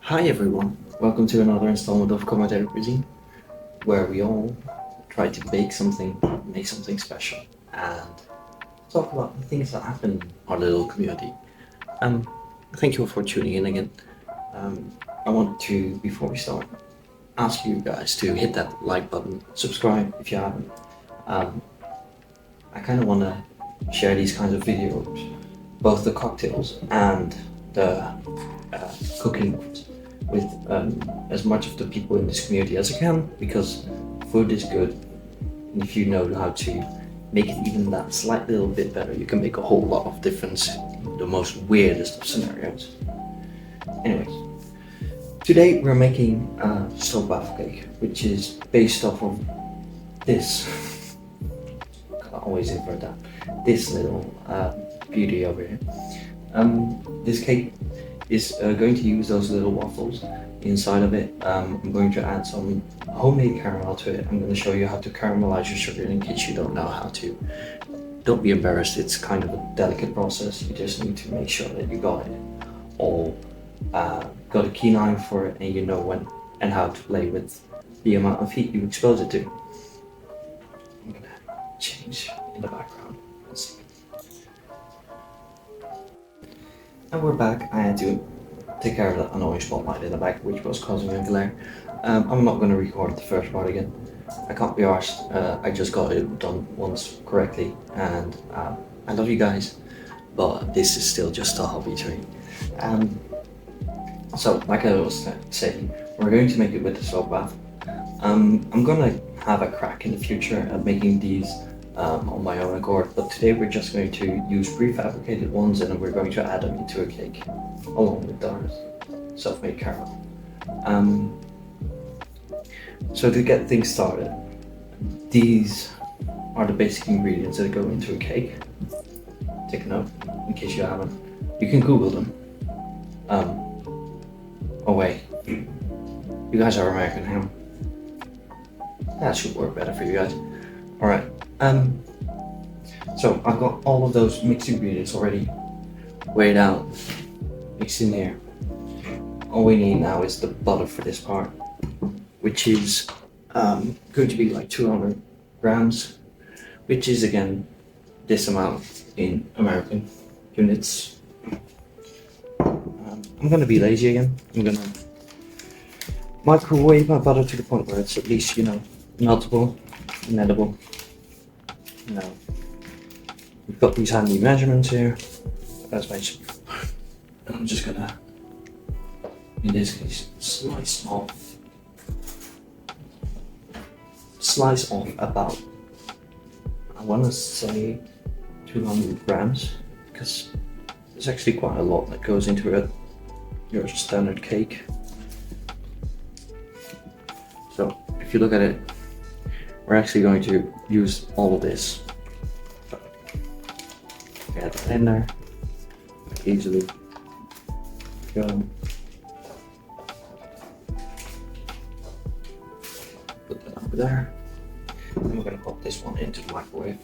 Hi everyone, welcome to another installment of Commentary Cuisine, where we all try to bake something, make something special, and talk about the things that happen in our little community. Um, Thank you for tuning in again. I want to, before we start, ask you guys to hit that like button, subscribe if you haven't. Um, I kind of want to share these kinds of videos, both the cocktails and the cooking ones, with as much of the people in this community as I can, because food is good, and if you know how to make it even that slight little bit better, you can make a whole lot of difference in the most weirdest of scenarios. Anyways, today we're making stroopwafelcake, which is based off of this. I always invert that. This little beauty over here. This cake is going to use those little waffles inside of it. I'm going to add some homemade caramel to it. I'm going to show you how to caramelize your sugar in case you don't know how to. Don't be embarrassed, it's kind of a delicate process. You just need to make sure that you got it all, got a keen eye for it, and you know when and how to play with the amount of heat you expose it to. I'm going to change in the background. Let's see. And we're back. I had to take care of that annoying spotlight in the back, which was causing a glare. I'm not going to record the first part again. I can't be arsed. I just got it done once correctly, and I love you guys, but this is still just a hobby to me. So, like I was saying, we're going to make it with the soap bath. I'm gonna have a crack in the future at making these on my own accord, but today we're just going to use prefabricated ones, and then we're going to add them into a cake along with our self-made caramel. So to get things started, these are the basic ingredients that go into a cake. Take a note in case you haven't. You can Google them. Oh wait, you guys are American, hang on. That should work better for you guys. Alright, so I've got all of those mixed ingredients already weighed out, mixed in here. All we need now is the butter for this part, which is going to be like 200 grams, which is again this amount in American units. I'm gonna be lazy again. I'm gonna microwave my butter to the point where it's at least, meltable and edible. Now, we've got these handy measurements here, as mentioned. I'm just gonna, in this case, slice off about, I want to say 200 grams, because there's actually quite a lot that goes into your standard cake. So if you look at it, we're actually going to use all of this. Add that in there easily. Go. Put that over there. And we're going to pop this one into the microwave.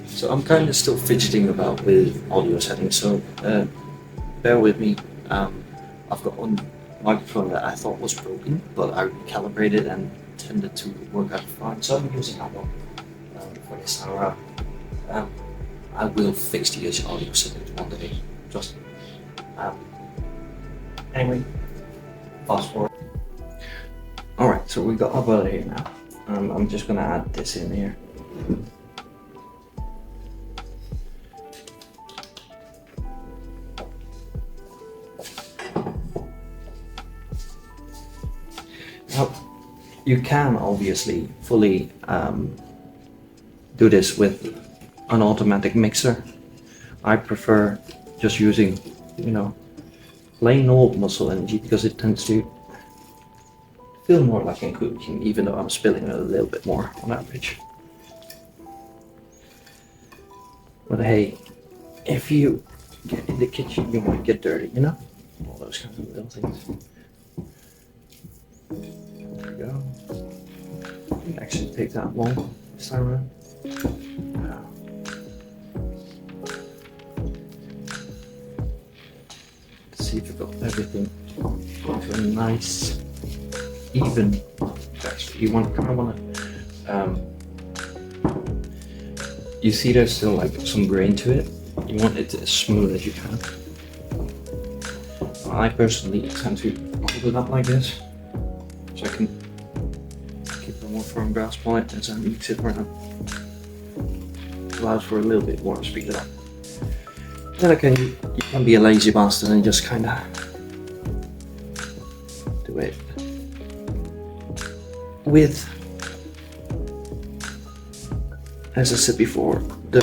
So I'm kind of still fidgeting about with audio settings, so bear with me. I've got one microphone that I thought was broken, but I recalibrated and tended to work out fine, so I'm using that one for this time around. I will fix the audio settings one day, trust me. Anyway, fast forward. Alright, so we got our butter here now. I'm just gonna add this in here. Now, you can obviously fully do this with an automatic mixer. I prefer just using, plain old muscle energy, because it tends to feel more like I'm cooking, even though I'm spilling a little bit more on average. But hey, if you get in the kitchen, you might get dirty, all those kinds of little things. There we go. take that long this time around. Let's see if we've got everything into a nice, even texture. You kind of want to. You see, there's still like some grain to it. You want it as smooth as you can. I personally tend to hold it up like this, so I can keep a more firm grasp on it as I mix it around. Allows for a little bit more speed it up. Then again, you can be a lazy bastard and just kind of do it with, as I said before, the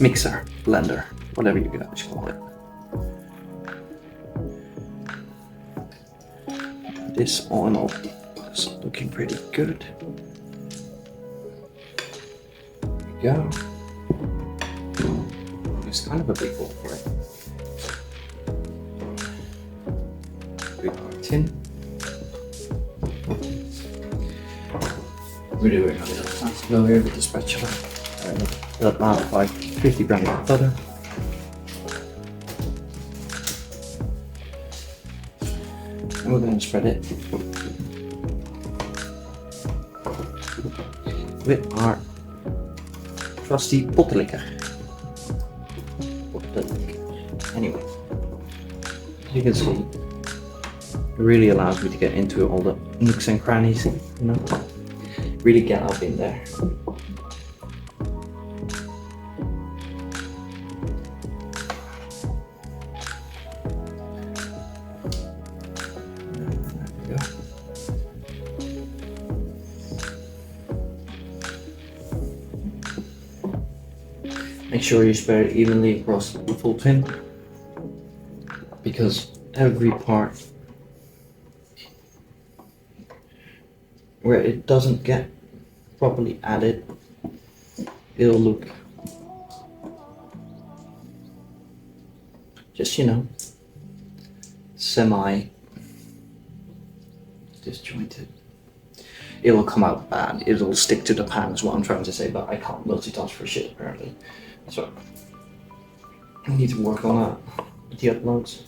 mixer, blender, whatever you guys call it. This all in all is looking pretty good. There we go. It's kind of a big bowl for it. We got our tin. We're doing a little fast flow here with the spatula. About like 50 grams of butter. And we're going to spread it with our trusty pottenlikker. Anyway, as you can see, it really allows me to get into all the nooks and crannies, you know, really get up in there. Make sure you spread it evenly across the full tin, because every part where it doesn't get properly added, it'll look just, you know, semi disjointed. It'll come out bad. It'll stick to the pan is what I'm trying to say, but I can't multitask for shit apparently. So I need to work on that with the uploads.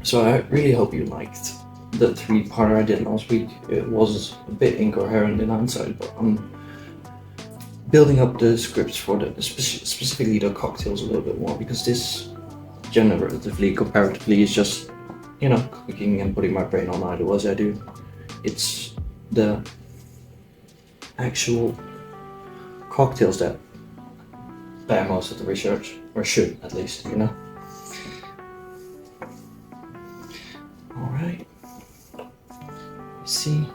So I really hope you liked the 3-parter I did last week. It was a bit incoherent in hindsight, but I'm building up the scripts for specifically the cocktails a little bit more, because this comparatively is just, you know, cooking and putting my brain on idle as I do. It's the actual cocktails that bear most of the research, or should at least, you know. Alright, see,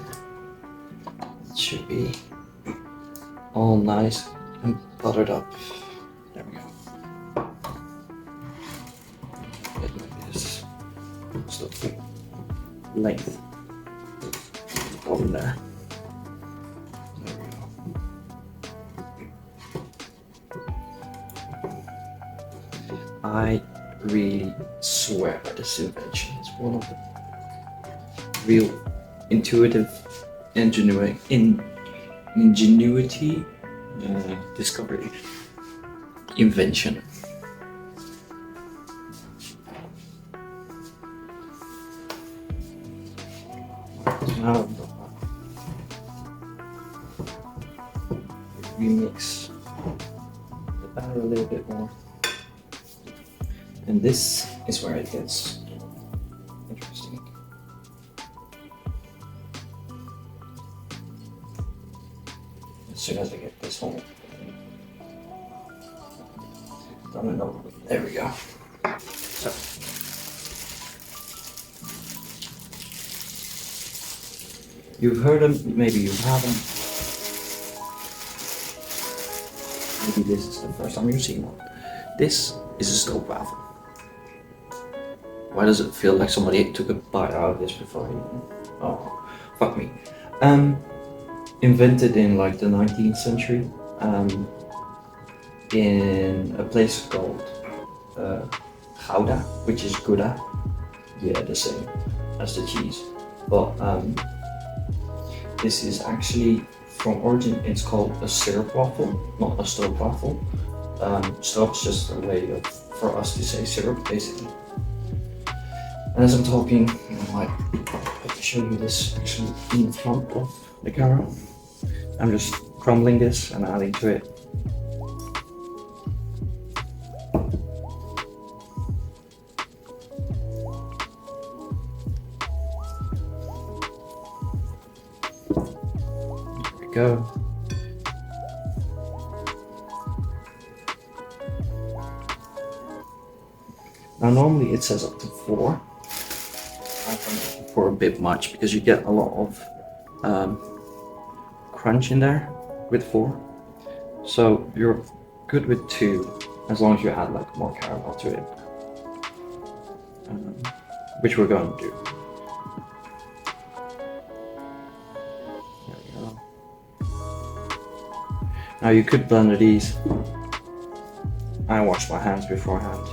it should be all nice and buttered up. There we go. Get like this stuff length on there. There we go. I really swear by this invention. It's one of the real intuitive ingenuity discovery invention. Now remix the batter a little bit more, and this is where it gets interesting. As soon as I get this whole done and over with. There we go. So you've heard them, maybe you haven't. Maybe this is the first time you've seen one. This is a Stroopwafel. Why does it feel like somebody took a bite out of this before I eaten? Oh, fuck me. Invented in like the 19th century, in a place called Gouda, which is Gouda. Yeah, the same as the cheese. but this is actually from origin. It's called a syrup waffle, not a stroopwafel. Stroop's just a way for us to say syrup, basically. And as I'm talking, I might show you this actually in front of the camera. I'm just crumbling this and adding to it. There we go. Now normally it says up to 4. I find 4 a bit much because you get a lot of crunch in there with 4. So you're good with 2 as long as you add like more caramel to it, which we're going to do. There we go. Now you could blend these. I wash my hands beforehand.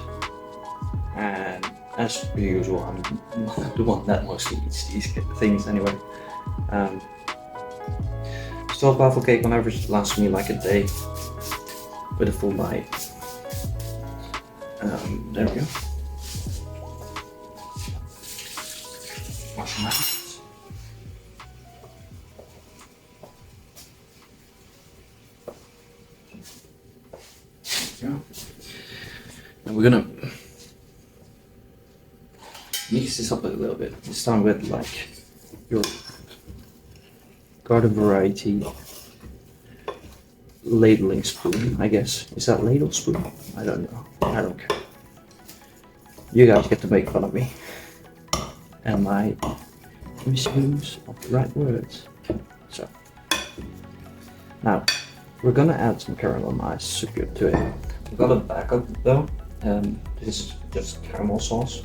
And as per usual, I'm the one that mostly eats these things anyway. Stroopwafelcake on average lasts me like a day with a full bite. There we go. Wash my hands. There we go. And we're gonna mix this up a little bit. This time with like your garden variety ladling spoon, I guess. Is that ladle spoon? I don't know. I don't care. You guys get to make fun of me and my misuse of the right words. So now we're gonna add some caramelized sugar to it. We've got a backup though. This is just caramel sauce.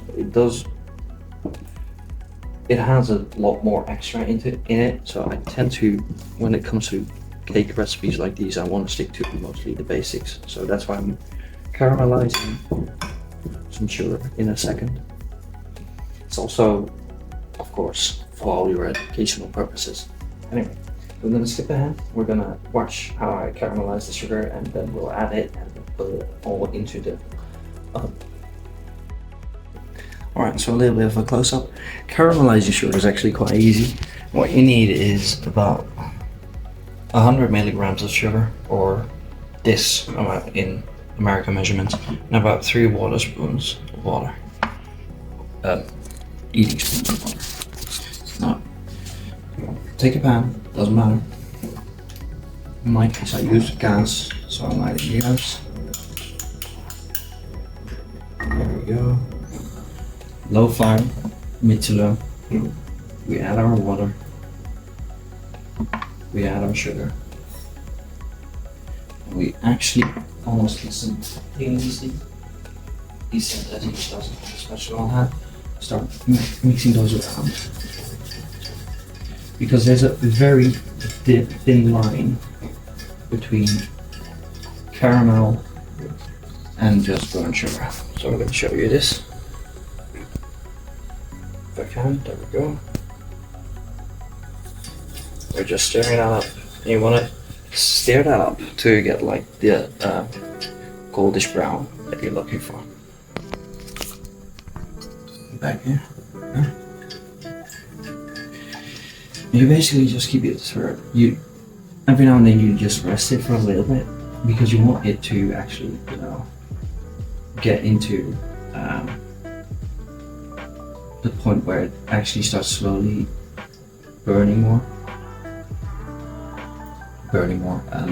It has a lot more extra in it, so I tend to, when it comes to cake recipes like these, I want to stick to mostly the basics. So that's why I'm caramelizing some sugar in a second. It's also, of course, for all your educational purposes. Anyway, we're gonna skip ahead. We're gonna watch how I caramelize the sugar, and then we'll add it and put it all into the oven. Alright, so a little bit of a close-up. Caramelizing sugar is actually quite easy. What you need is about 100 milligrams of sugar, or this amount in American measurements, and about 3 water spoons of water. Eating spoons of water. Now, take a pan, doesn't matter. In my case I use gas, so I'm lighting gas. There we go. Low fire, mid to low. We add our water. We add our sugar. And we actually almost instantaneously, as each doesn't have a special on hand, start mixing those around. Because there's a very thin line between caramel and just burnt sugar. So I'm going to show you this. If I can, there we go. We're just stirring that up. You want to stir that up to get like the goldish brown that you're looking for. Back here. Yeah. You basically just keep it stirred. Every now and then you just rest it for a little bit because you want it to actually, get into the point where it actually starts slowly burning more,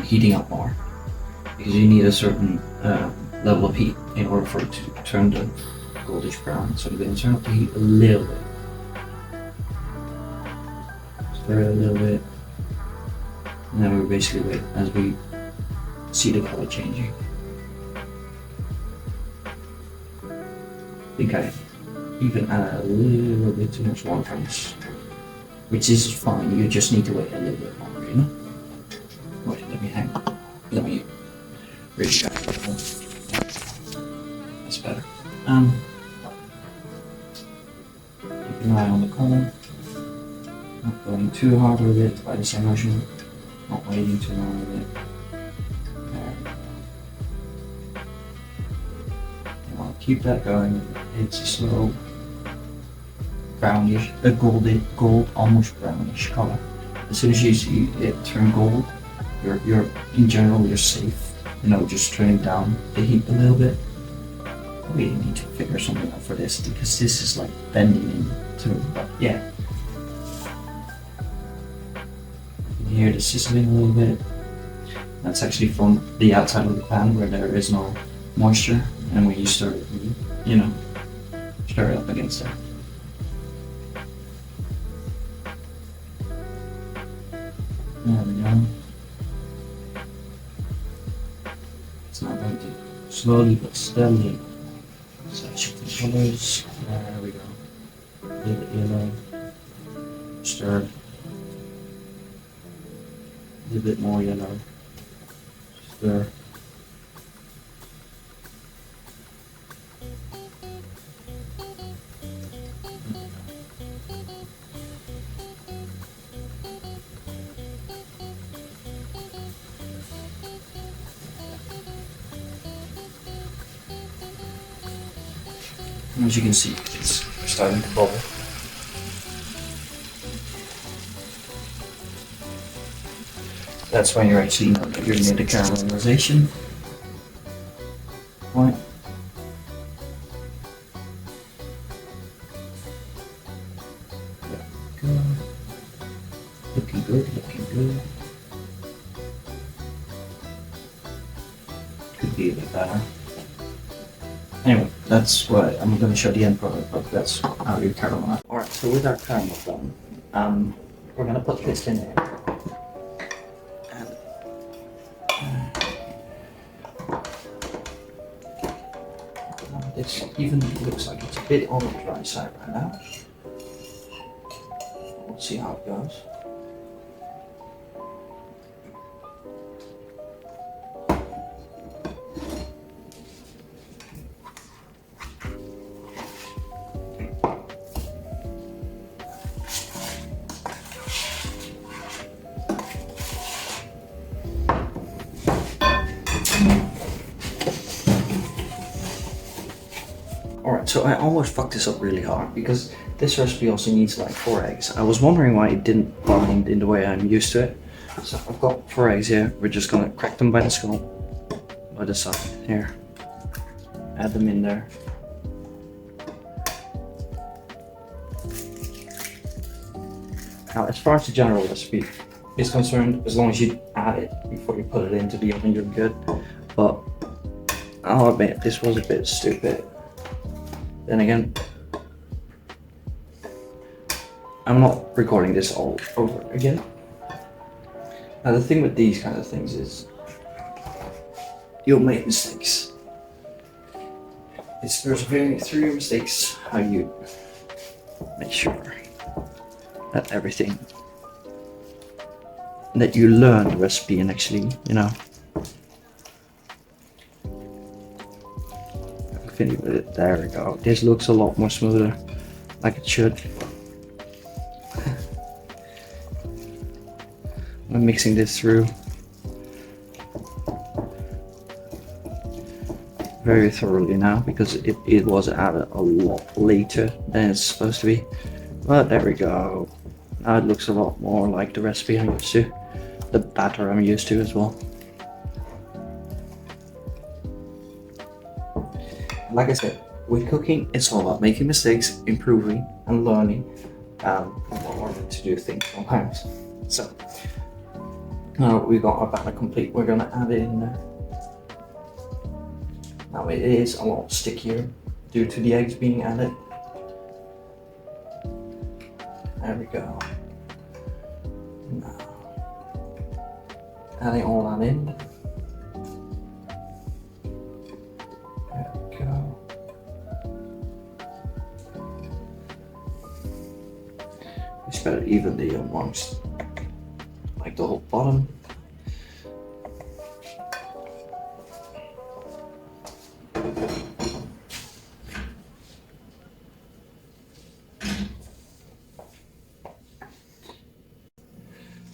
heating up more, because you need a certain level of heat in order for it to turn the goldish brown. So you're going to turn up the heat a little bit, stir it a little bit, and then we basically wait as we see the color changing. I think I even add a little bit too much water, which is fine. You just need to wait a little bit longer, Wait, let me really try. That's better. Keep an eye on the color. Not going too hard with it by the same motion, not waiting too long with it. There we go. You want to keep that going. It's a slow brownish, a gold, almost brownish color. As soon as you see it turn gold, you're in general you're safe. You know, just turning down the heat a little bit. We need to figure something out for this because this is like bending into it. But yeah, you can hear the sizzling a little bit. That's actually from the outside of the pan where there is no moisture, and when you stir it, you know, stir it up against there. There we go. It's not going to slowly but steadily saturate the colors. There we go. A little bit yellow. Stir. A little bit more yellow. Stir. As you can see, it's starting to bubble. That's when you're actually know that you're near the caramelization point. Good. Looking good, looking good. Could be a bit better. Anyway, that's what I'm going to show the end product, but that's how you caramelize. Alright, so with our caramel done, we're going to put this in there. And this even looks like it's a bit on the dry side right now. We'll see how it goes. Alright, so I almost fucked this up really hard because this recipe also needs like 4 eggs. I was wondering why it didn't bind in the way I'm used to it. So I've got 4 eggs here. We're just gonna crack them by the skull, by the side here. Add them in there. Now, as far as the general recipe is concerned, as long as you add it before you put it into the oven, you're good. But I'll admit, this was a bit stupid. Then again, I'm not recording this all over again. Now the thing with these kind of things is you'll make mistakes. It's persevering through your mistakes how you make sure that everything that you learn the recipe and actually, you know, with it. There we go. This looks a lot more smoother, like it should. I'm mixing this through very thoroughly now because it was added a lot later than it's supposed to be. But there we go. Now it looks a lot more like the recipe I'm used to, the batter I'm used to as well. Like I said, with cooking, it's all about making mistakes, improving, and learning in order to do things sometimes. So, now we got our batter complete. We're gonna add it in there. Now it is a lot stickier due to the eggs being added. There we go. Now, adding all that in. Spread it evenly amongst like the whole bottom.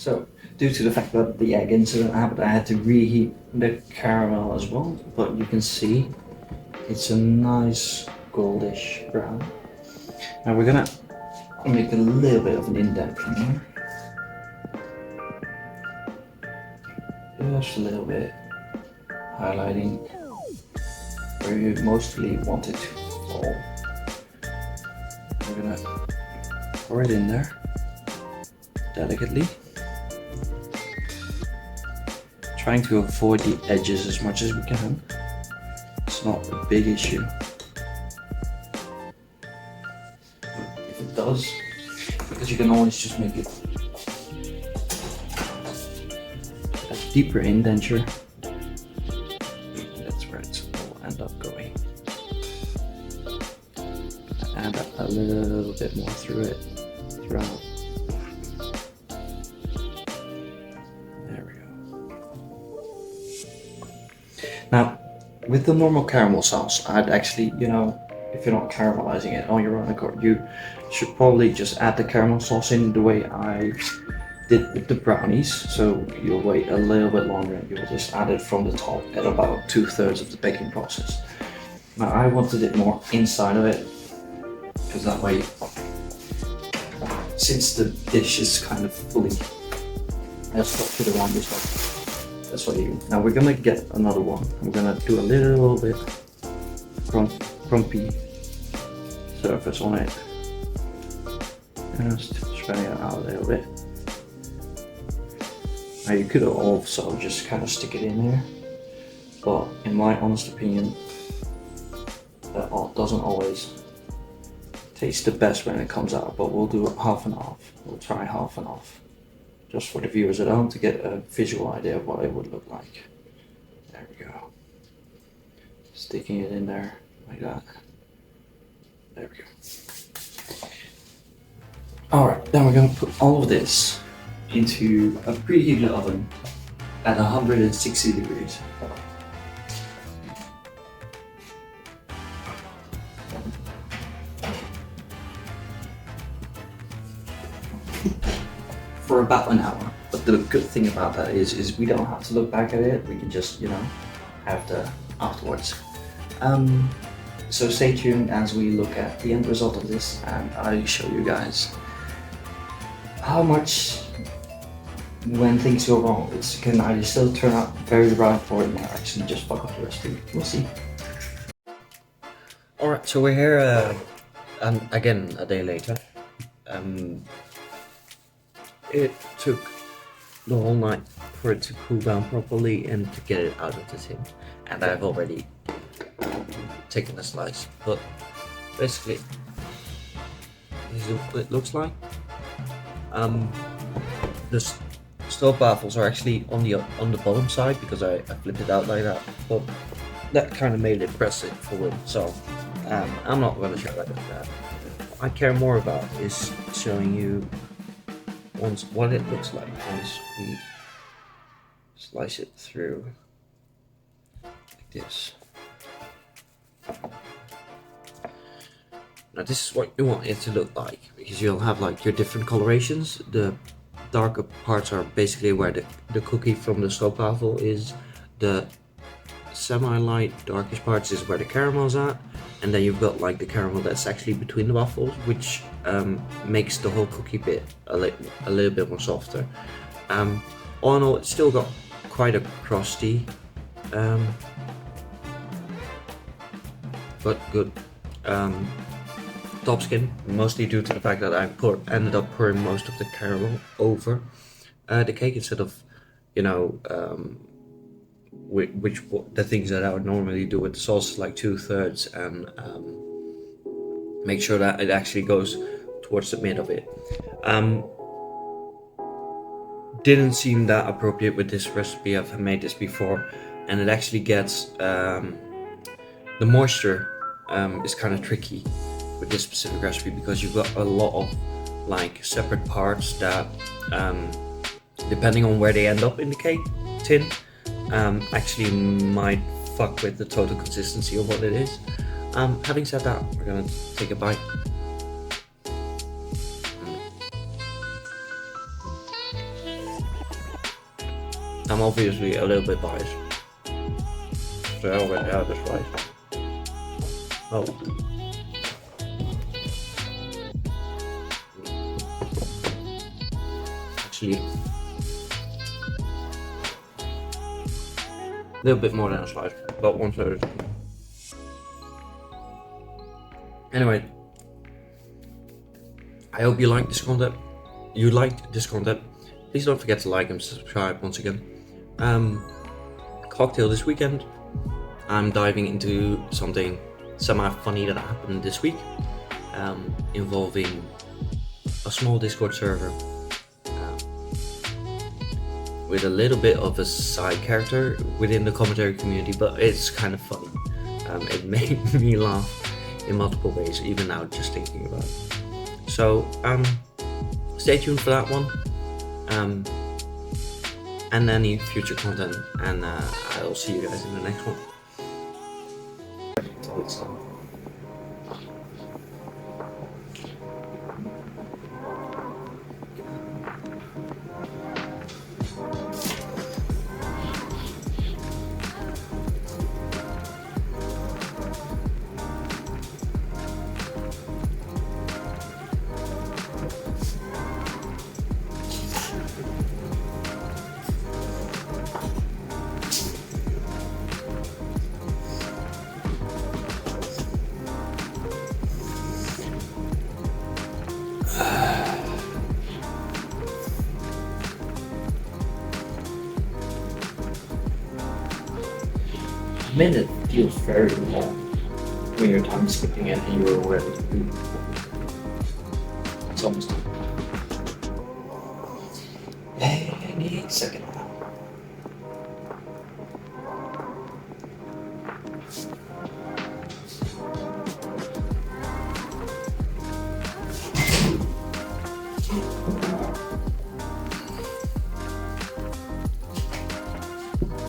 So, due to the fact that the egg incident happened, I had to reheat the caramel as well. But you can see it's a nice goldish brown. Now we're gonna make a little bit of an indent from here. Just a little bit, highlighting where you mostly want it to fall. We're gonna pour it in there delicately, trying to avoid the edges as much as we can. It's not a big issue. If it does, because you can always just make it a deeper indenture. That's where it will end up going. Add a little bit more through it, throughout. There we go. Now, with the normal caramel sauce, I'd actually, you know, if you're not caramelizing it on your own accord, you should probably just add the caramel sauce in the way I did with the brownies. So you'll wait a little bit longer and you'll just add it from the top at about 2/3 of the baking process. Now I wanted it more inside of it, because that way, since the dish is kind of fully structured around this one, that's what you do. Now we're gonna get another one. I'm gonna do a little bit crumpy surface on it. Just spreading it out a little bit. Now you could also just kind of stick it in there, but in my honest opinion, that doesn't always taste the best when it comes out, but we'll do half and half. We'll try half and half, just for the viewers at home to get a visual idea of what it would look like. There we go. Sticking it in there like that. There we go. Alright, then we're going to put all of this into a preheated oven at 160 degrees. For about an hour. But the good thing about that is we don't have to look back at it. We can just, you know, have the afterwards. So stay tuned as we look at the end result of this, and I'll show you guys how much, when things go wrong, it can either still turn out very right or it might actually just fuck up the recipe. We'll see. Alright, so we're here again a day later. It took the whole night for it to cool down properly and to get it out of the tin. And I've already taken a slice, but basically this is what it looks like. The stroopwafels are actually on the bottom side because I flipped it out like that, but that kind of made it press it forward, so I'm not going to show that like that. What I care more about is showing you what it looks like once we slice it through like this. Now this is what you want it to look like, because you'll have like your different colorations. The darker parts are basically where the cookie from the stroopwafel is. The semi-light darkish parts is where the caramel's at, and then you've got like the caramel that's actually between the waffles, which makes the whole cookie bit a little bit more softer. All in all, it's still got quite a crusty but good top skin, mostly due to the fact that I ended up pouring most of the caramel over the cake instead of, you know, the things that I would normally do with the sauce, like 2/3, and make sure that it actually goes towards the mid of it. Didn't seem that appropriate with this recipe. I've made this before, and it actually gets the moisture is kind of tricky with this specific recipe, because you've got a lot of like separate parts that depending on where they end up in the cake tin actually might fuck with the total consistency of what it is. Having said that, we're gonna take a bite. I'm obviously a little bit biased. So I already have this right. Oh. Actually, a little bit more than a slice, about 1/3. Anyway, I hope you like this content. You liked this content. Please don't forget to like and subscribe once again. Cocktail this weekend. I'm diving into something semi-funny that happened this week, involving a small Discord server with a little bit of a side character within the commentary community, but it's kind of funny. It made me laugh in multiple ways, even now just thinking about it. So stay tuned for that one, and any future content, and I'll see you guys in the next one. A minute feels very long when you're time skipping it and you're ready to do. It's almost done. Any second now.